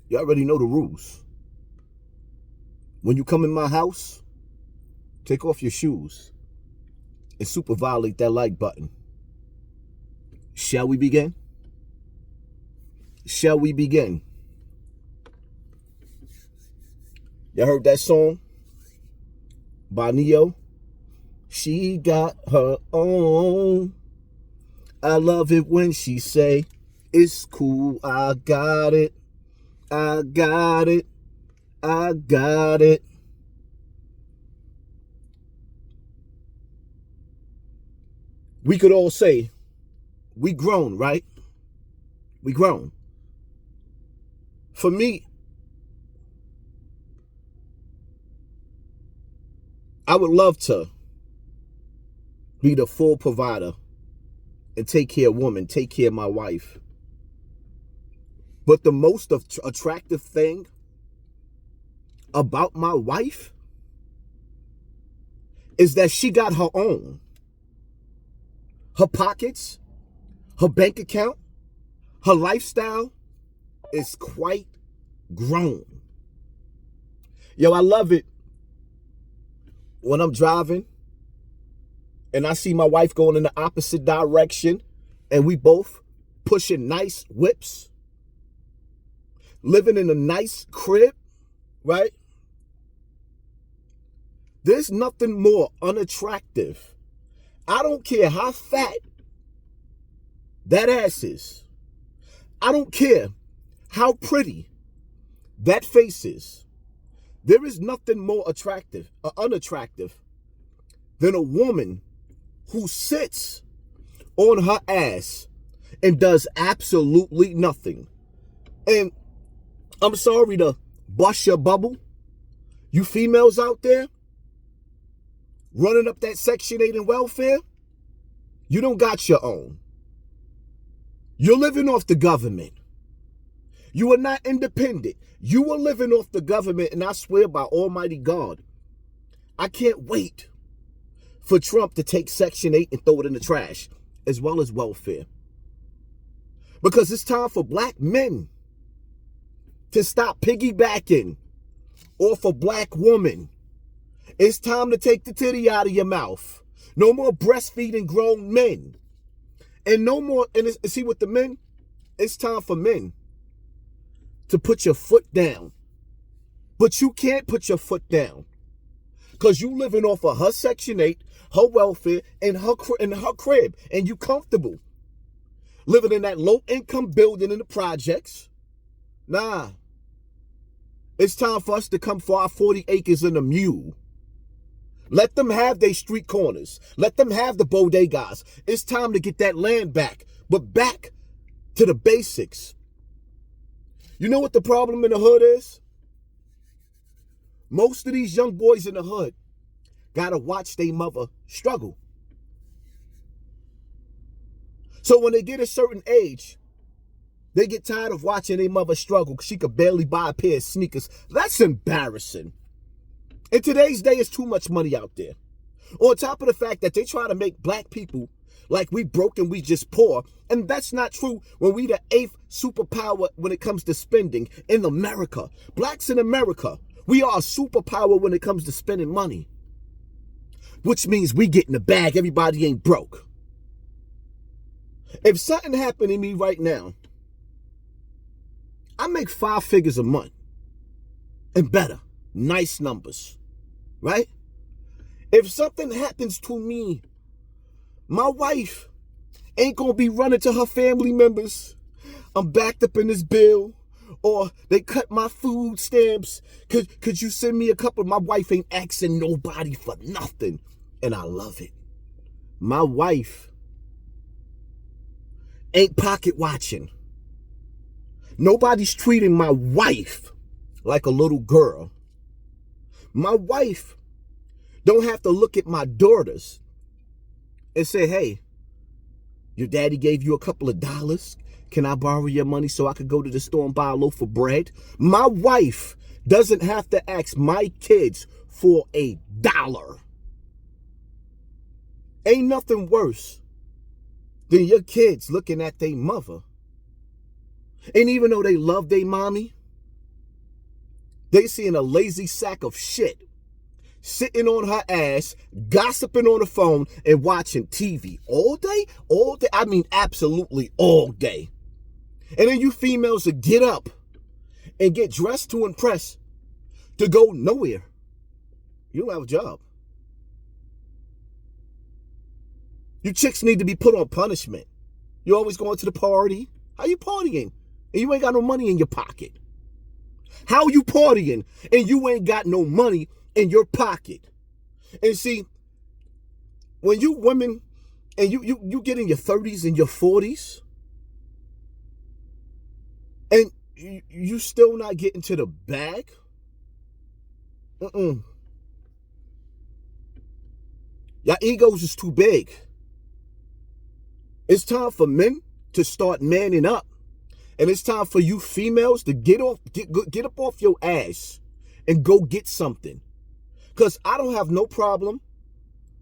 You already know the rules. When you come in my house, take off your shoes and super violate that like button. Shall we begin? Shall we begin? Y'all heard that song by Neo? She got her own. I love it when she say, it's cool, I got it. I got it. I got it. We could all say, we grown, right? We grown. For me, I would love to be the full provider and take care of women, take care of my wife. But the most attractive thing about my wife is that she got her own. Her pockets, her bank account, her lifestyle is quite grown. Yo, I love it when I'm driving and I see my wife going in the opposite direction and we both pushing nice whips, living in a nice crib, right? There's nothing more unattractive. I don't care how fat that ass is. I don't care how pretty that face is. There is nothing more attractive or unattractive than a woman who sits on her ass and does absolutely nothing. And I'm sorry to bust your bubble. You females out there running up that Section 8 in welfare, you don't got your own. You're living off the government. You are not independent. You are living off the government, and I swear by Almighty God, I can't wait for Trump to take Section 8 and throw it in the trash, as well as welfare. Because it's time for black men to stop piggybacking off a black woman. It's time to take the titty out of your mouth. No more breastfeeding grown men. And no more, and see with the men, it's time for men to put your foot down. But you can't put your foot down because you living off of her Section 8, her welfare, and her crib, and you comfortable. Living in that low-income building in the projects. Nah. It's time for us to come for our 40 acres and a mule. Let them have their street corners. Let them have the bodegas. It's time to get that land back, but back to the basics. You know what the problem in the hood is? Most of these young boys in the hood gotta watch their mother struggle. So when they get a certain age, they get tired of watching their mother struggle because she could barely buy a pair of sneakers. That's embarrassing. In today's day, it's too much money out there. On top of the fact that they try to make black people like we broke and we just poor. And that's not true when we the 8th superpower when it comes to spending in America. Blacks in America, we are a superpower when it comes to spending money. Which means we get in the bag, everybody ain't broke. If something happened to me right now, I make 5 figures a month and better. Nice numbers, right? If something happens to me, my wife ain't gonna be running to her family members. I'm backed up in this bill, or they cut my food stamps. Could you send me a couple? My wife ain't asking nobody for nothing, and I love it. My wife ain't pocket watching. Nobody's treating my wife like a little girl. My wife don't have to look at my daughters and say, hey, your daddy gave you a couple of dollars. Can I borrow your money so I could go to the store and buy a loaf of bread? My wife doesn't have to ask my kids for $1. Ain't nothing worse than your kids looking at their mother. And even though they love their mommy, They seeing a lazy sack of shit sitting on her ass, gossiping on the phone, and watching TV all day, all day. I mean, absolutely all day. And then you females will get up and get dressed to impress to go nowhere. You don't have a job. You chicks need to be put on punishment. You always going to the party. How you partying? And you ain't got no money in your pocket. How you partying and you ain't got no money in your pocket? And see, when you women and you get in your 30s and your 40s and you still not getting to the bag, your egos is too big. It's time for men to start manning up. And it's time for you females to get up off your ass and go get something. Because I don't have no problem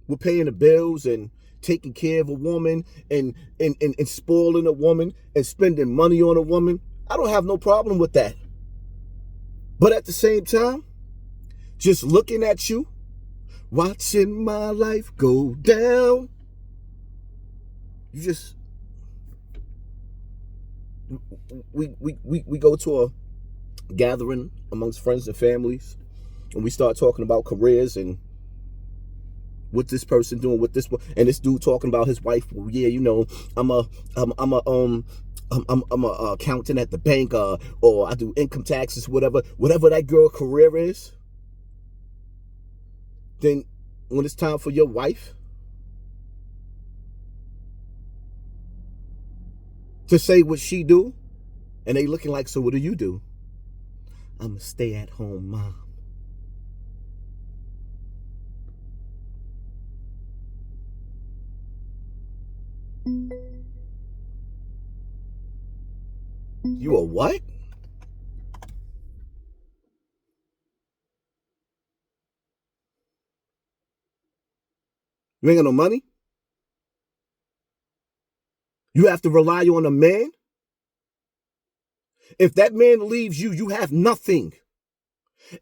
with paying the bills and taking care of a woman and spoiling a woman and spending money on a woman. I don't have no problem with that. But at the same time, just looking at you, watching my life go down, you just... We go to a gathering amongst friends and families, and we start talking about careers and what this person doing, what this, and this dude talking about his wife. Well, yeah, you know, I'm a accountant at the bank, or I do income taxes, whatever that girl career is. Then when it's time for your wife to say what she do, and they looking like, so what do you do? I'm a stay-at-home mom. You a what? You ain't got no money? You have to rely on a man? If that man leaves you, you have nothing.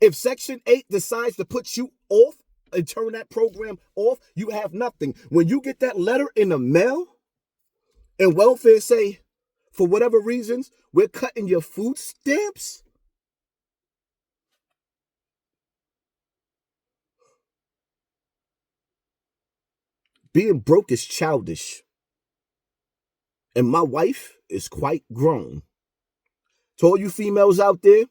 If Section 8 decides to put you off and turn that program off, you have nothing. When you get that letter in the mail and welfare say, for whatever reasons, we're cutting your food stamps, being broke is childish. And my wife is quite grown. To all you females out there,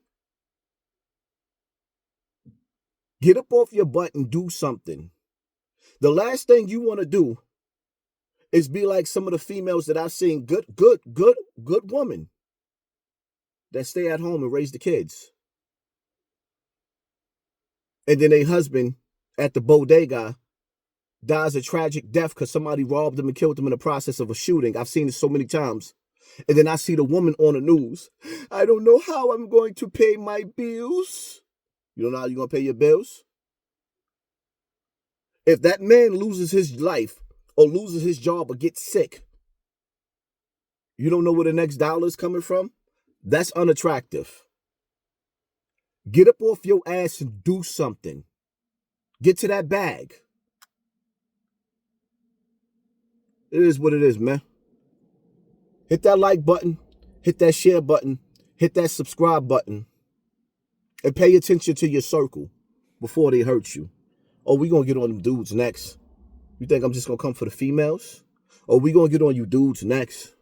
get up off your butt and do something. The last thing you want to do is be like some of the females that I've seen, good women that stay at home and raise the kids. And then their husband at the bodega dies a tragic death because somebody robbed them and killed them in the process of a shooting. I've seen it so many times. And then I see the woman on the news. I don't know how I'm going to pay my bills. You don't know how you're going to pay your bills? If that man loses his life or loses his job or gets sick, you don't know where the next dollar is coming from? That's unattractive. Get up off your ass and do something. Get to that bag. It is what it is, man. Hit that like button, hit that share button, hit that subscribe button, and pay attention to your circle before they hurt you. Oh, we gonna get on them dudes next. You think I'm just gonna come for the females? Oh, we gonna get on you dudes next.